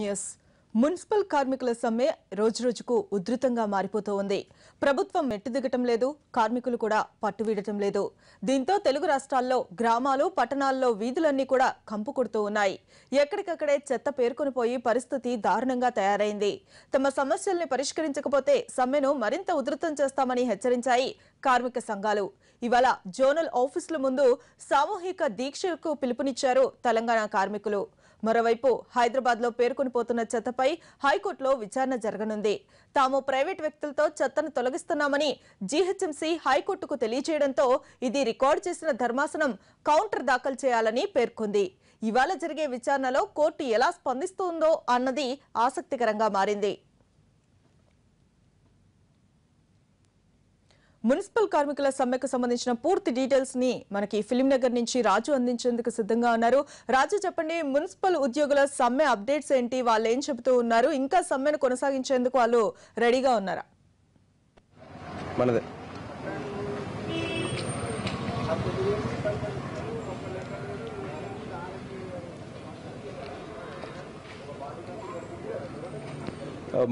Yes municipal కార్మికుల సమ్మె రోజురోజుకు ఉధృతంగా మారిపోతూ ఉంది. ప్రభుత్వం మెట్టుదిగటం లేదు, కార్మికులు కూడా పట్టువీడటం లేదు. దీంతో తెలుగు రాష్ట్రాల్లో గ్రామాలు, పట్టణాల్లో వీధులన్నీ కూడా కంపు కొడుతూ ఉన్నాయి. ఎక్కడికక్కడే చెత్త పేరుకొనిపోయి పరిస్థితి దారుణంగా తయారైంది. తమ సమస్యల్ని పరిష్కరించకపోతే సమ్మెను మరింత ఉధృతం చేస్తామని హెచ్చరించాయి కార్మిక సంఘాలు. ఇవాళ జోనల్ ఆఫీసుల ముందు సామూహిక దీక్షకు పిలుపునిచ్చారు తెలంగాణ కార్మికులు. మరోవైపు హైదరాబాద్ లో పేరుకొనిపోతున్న చెత్తపై హైకోర్టులో విచారణ జరగనుంది. తాము ప్రైవేట్ వ్యక్తులతో చెత్తను తొలగిస్తున్నామని జీహెచ్ఎంసీ హైకోర్టుకు తెలియజేయడంతో ఇది రికార్డు చేసిన ధర్మాసనం కౌంటర్ దాఖలు చేయాలని పేర్కొంది. ఇవాళ జరిగే విచారణలో కోర్టు ఎలా స్పందిస్తుందో అన్నది ఆసక్తికరంగా మారింది. మున్సిపల్ కార్మికుల సమ్మెకు సంబంధించిన పూర్తి డీటెయిల్స్ ని మనకి ఫిలిం నగర్ నుంచి రాజు అందించేందుకు సిద్ధంగా ఉన్నారు. రాజు, చెప్పండి, మున్సిపల్ ఉద్యోగుల సమ్మె అప్డేట్స్ ఏంటి? వాళ్ళు ఏం చెబుతూ ఉన్నారు? ఇంకా సమ్మెను కొనసాగించేందుకు వాళ్ళు రెడీగా ఉన్నారా?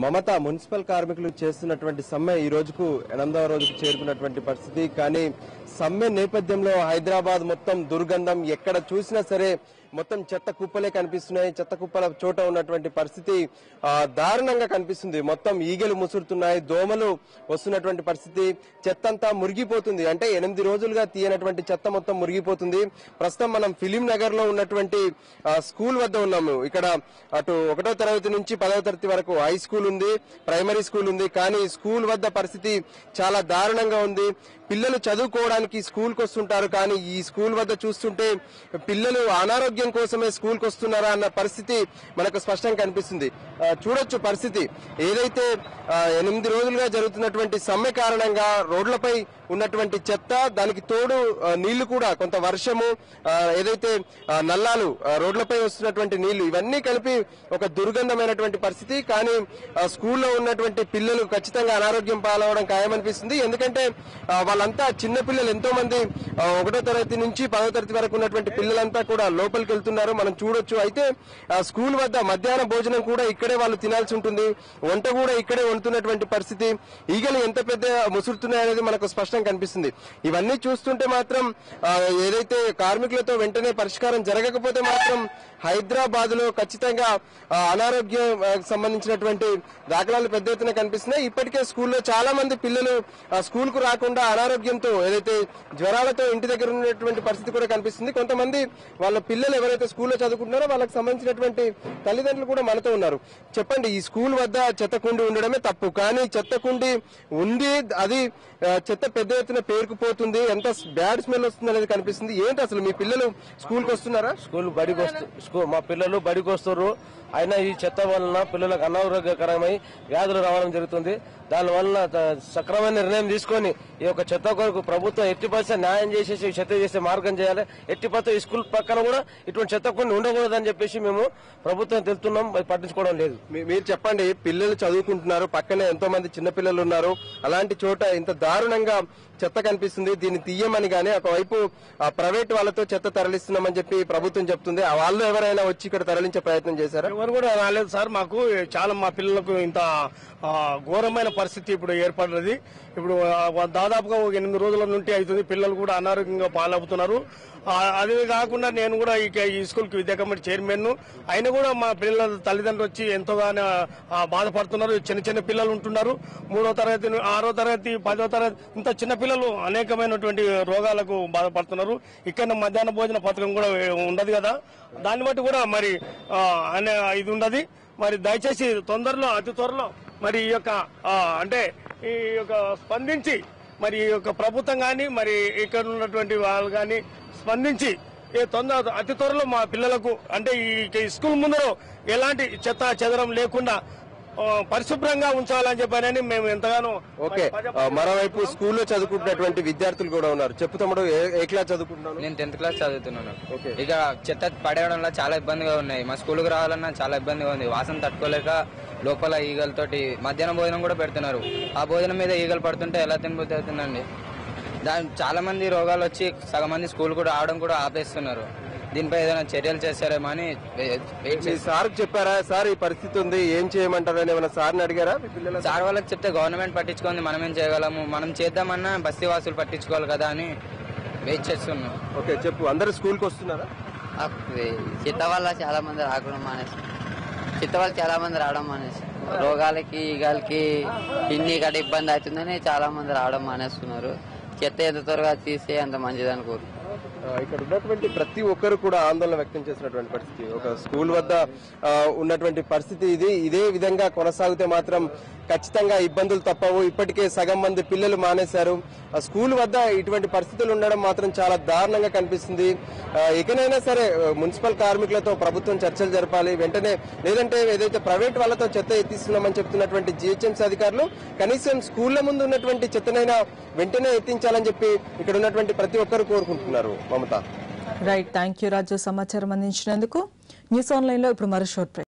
మమత, మున్సిపల్ కార్మికులు చేస్తున్నటువంటి సమ్మె ఈ రోజుకు 8వ రోజుకు చేరుకున్నటువంటి పరిస్థితి. కానీ సమ్మె నేపథ్యంలో హైదరాబాద్ మొత్తం దుర్గంధం, ఎక్కడ చూసినా సరే మొత్తం చెత్త కుప్పలే కనిపిస్తున్నాయి. చెత్త కుప్పల చోట ఉన్నటువంటి పరిస్థితి దారుణంగా కనిపిస్తుంది. మొత్తం ఈగలు ముసురుతున్నాయి, దోమలు వస్తున్నటువంటి పరిస్థితి. చెత్త అంతా మురిగిపోతుంది. అంటే 8 రోజులుగా తీయనటువంటి చెత్త మొత్తం మురిగిపోతుంది. ప్రస్తుతం మనం ఫిలిం నగర్ లో ఉన్నటువంటి స్కూల్ వద్ద ఉన్నాము. ఇక్కడ అటు 1వ తరగతి నుంచి 10వ తరగతి వరకు హై స్కూల్ ఉంది, ప్రైమరీ స్కూల్ ఉంది. కానీ స్కూల్ వద్ద పరిస్థితి చాలా దారుణంగా ఉంది. పిల్లలు చదువుకోవడానికి స్కూల్ కు వస్తుంటారు, కానీ ఈ స్కూల్ వద్ద చూస్తుంటే పిల్లలు అనారోగ్యం కోసమే స్కూల్ కు వస్తున్నారా అన్న పరిస్థితి మనకు స్పష్టంగా కనిపిస్తుంది. చూడొచ్చు పరిస్థితి. ఏదైతే 8 రోజులుగా జరుగుతున్నటువంటి సమ్మె కారణంగా రోడ్లపై ఉన్నటువంటి చెత్త, దానికి తోడు నీళ్లు కూడా, కొంత వర్షము, ఏదైతే నల్లాలు, రోడ్లపై వస్తున్నటువంటి నీళ్లు, ఇవన్నీ కలిపి ఒక దుర్గంధమైనటువంటి పరిస్థితి. కానీ స్కూల్లో ఉన్నటువంటి పిల్లలు ఖచ్చితంగా అనారోగ్యం పాలవడం ఖాయమనిపిస్తుంది. ఎందుకంటే వాళ్ళంతా చిన్న పిల్లలు, ఎంతో మంది 1వ తరగతి నుంచి 10వ తరగతి వరకు ఉన్నటువంటి పిల్లలంతా కూడా లోపలికి వెళ్తున్నారు, మనం చూడొచ్చు. అయితే స్కూల్ వద్ద మధ్యాహ్న భోజనం కూడా ఇక్కడే వాళ్ళు తినాల్సి ఉంటుంది, వంట కూడా ఇక్కడే వండుతున్నటువంటి పరిస్థితి. ఈగలు ఎంత పెద్ద ముసురుతున్నాయనేది మనకు స్పష్టంగా కనిపిస్తుంది. ఇవన్నీ చూస్తుంటే మాత్రం ఏదైతే కార్మికులతో వెంటనే పరిష్కారం జరగకపోతే మాత్రం హైదరాబాద్ లో ఖచ్చితంగా అనారోగ్యం సంబంధించినటువంటి దాఖలాలు పెద్ద ఎత్తున కనిపిస్తున్నాయి. ఇప్పటికే స్కూల్లో చాలా మంది పిల్లలు స్కూల్ కు రాకుండా అనారోగ్యంతో, ఏదైతే జ్వరాలతో ఇంటి దగ్గర ఉన్నటువంటి పరిస్థితి కూడా కనిపిస్తుంది. కొంతమంది వాళ్ళ పిల్లలు ఎవరైతే స్కూల్లో చదువుకుంటున్నారో వాళ్ళకి సంబంధించినటువంటి తల్లిదండ్రులు కూడా మనతో ఉన్నారు. చెప్పండి, ఈ స్కూల్ వద్ద చెత్త కుండి ఉండడమే తప్పు, కానీ చెత్త కుండి ఉంది, అది చెత్త పెద్ద ఎత్తున పేరుకుపోతుంది, ఎంత బ్యాడ్ స్మెల్ వస్తుంది అనేది కనిపిస్తుంది. ఏంటి అసలు మీ పిల్లలు స్కూల్ కు వస్తున్నారా? మా పిల్లలు బడికి వస్తారు. అయినా ఈ చెత్త వలన పిల్లలకు అనారోగ్యకరమై వ్యాధులు రావడం జరుగుతుంది. దానివల్ల సక్రమైన నిర్ణయం తీసుకొని ఈ యొక్క చెత్త కొరకు ప్రభుత్వం ఎట్టి పరిస్థితి న్యాయం చేసేసి చెత్త చేసే మార్గం చేయాలి. ఎట్టి పరిస్థితి ఈ స్కూల్ పక్కన కూడా ఇటువంటి చెత్త కొన్ని ఉండకూడదని చెప్పేసి మేము ప్రభుత్వం తెలుస్తున్నాం, పట్టించుకోవడం లేదు. మీరు చెప్పండి, పిల్లలు చదువుకుంటున్నారు, పక్కనే ఎంతో మంది చిన్నపిల్లలు ఉన్నారు, అలాంటి చోట ఇంత దారుణంగా చెత్త కనిపిస్తుంది. దీన్ని తీయమని గానీ ఒకవైపు ప్రైవేట్ వాళ్ళతో చెత్త తరలిస్తున్నామని చెప్పి ప్రభుత్వం చెప్తుంది. వాళ్ళు ఎవరైనా వచ్చి ఇక్కడ తరలించే ప్రయత్నం చేశారా? ఎవరు కూడా రాలేదు సార్. మాకు చాలా, మా పిల్లలకు ఇంత ఘోరమైన పరిస్థితి ఇప్పుడు ఏర్పడినది. ఇప్పుడు దాదాపుగా 8 రోజుల నుండి అవుతుంది. పిల్లలు కూడా అనారోగ్యంగా పాలవుతున్నారు. అదే కాకుండా నేను కూడా ఈ స్కూల్ కి విద్యా కమిటీ చైర్మన్, అయినా కూడా మా పిల్లల తల్లిదండ్రులు వచ్చి ఎంతోగానో బాధపడుతున్నారు. చిన్న చిన్న పిల్లలు ఉంటున్నారు, 3వ తరగతి, 6వ తరగతి, 10వ తరగతి, ఇంత చిన్న పిల్లలు అనేకమైనటువంటి రోగాలకు బాధపడుతున్నారు. ఇక్కడ మధ్యాహ్న భోజన పథకం కూడా ఉండదు కదా, దాన్ని బట్టి కూడా మరి ఇది ఉండదు. మరి దయచేసి తొందరలో, అతి త్వరలో మరి ఈ యొక్క అంటే ఈ యొక్క స్పందించి మరి ఈ యొక్క ప్రభుత్వం గాని, మరి ఇక్కడ ఉన్నటువంటి వాళ్ళు గాని స్పందించి అతి త్వరలో మా పిల్లలకు, అంటే ఈ స్కూల్ ముందర ఎలాంటి చెత్త చెదరం లేకుండా పరిశుభ్రంగా ఉంచాలని చెప్పానని మేము ఎంతగానో. ఓకే, మరోవైపు స్కూల్లో చదువుకుంటున్నటువంటి విద్యార్థులు కూడా ఉన్నారు. చెప్పు తమ్ముడు, ఏ క్లాస్ చదువుకుంటున్నాను? నేను 10th క్లాస్ చదువుతున్నాను. ఇక చెత్త పడేయడంలో చాలా ఇబ్బందిగా ఉన్నాయి. మా స్కూల్కి రావాలన్నా చాలా ఇబ్బందిగా ఉంది. వాసన తట్టుకోలేక లోపల ఈగలతోటి మధ్యాహ్నం భోజనం కూడా పెడుతున్నారు. ఆ భోజనం మీద ఈగలు పడుతుంటే ఎలా తినబుద్ధి అవుతుందండి? చాలా మంది రోగాలు వచ్చి సగం మంది స్కూల్ కూడా ఆడడం కూడా ఆపేస్తున్నారు. దీనిపై ఏదైనా చర్యలు చేస్తారేమో అని మీ సార్ చెప్పారా సార్ ఈ పరిస్థితి ఉంది ఏం చేయమంటారని ఏమైనా సార్ని అడిగారా మీ పిల్లల సార్ వాళ్ళకి చెప్తే గవర్నమెంట్ పట్టించుకుంది, మనం ఏం చేయగలము, మనం చేద్దామన్నా బస్తీ వాసులు పట్టించుకోవాలి కదా అని వెయిట్ చేస్తున్నాం. ఓకే చెప్పు, అందరు స్కూల్కి వస్తున్నారా? చిత్త వల్ల చాలా మంది రాకుండా మానేసి, చిత్త వల్ల చాలా మంది రావడం మానేసి, రోగాలకి ఈగలకి ఇన్ని గట్ట ఇబ్బంది అవుతుందని చాలా మంది రావడం మానేస్తున్నారు. చెత్త ఎంత త్వరగా తీస్తే అంత మంచిదని కోరు. ఇక్కడ ఉన్నటువంటి ప్రతి ఒక్కరు కూడా ఆందోళన వ్యక్తం చేసినటువంటి పరిస్థితి, ఒక స్కూల్ వద్ద ఉన్నటువంటి పరిస్థితి ఇదే విధంగా కొనసాగితే మాత్రం ఖచ్చితంగా ఇబ్బందులు తప్పవు. ఇప్పటికే సగం మంది పిల్లలు మానేశారు. స్కూల్ వద్ద ఇటువంటి పరిస్థితులు ఉండడం మాత్రం చాలా దారుణంగా కనిపిస్తుంది. ఇకనైనా సరే మున్సిపల్ కార్మికులతో ప్రభుత్వం చర్చలు జరపాలి వెంటనే, లేదంటే ఏదైతే ప్రైవేట్ వాళ్ళతో చెత్త ఎత్తిస్తున్నామని చెప్తున్నటువంటి జిహెచ్ఎంసీ అధికారులు కనీసం స్కూళ్ల ముందు ఉన్నటువంటి చెత్తనైనా వెంటనే ఎత్తించాలని చెప్పి ఇక్కడ ఉన్నటువంటి ప్రతి ఒక్కరు కోరుకుంటున్నారు. మమత. రైట్, థ్యాంక్ యూ రాజు సమాచారం అందించినందుకు. న్యూస్ ఆన్లైన్ లో ఇప్పుడు మరో షార్ట్ బ్రేక్.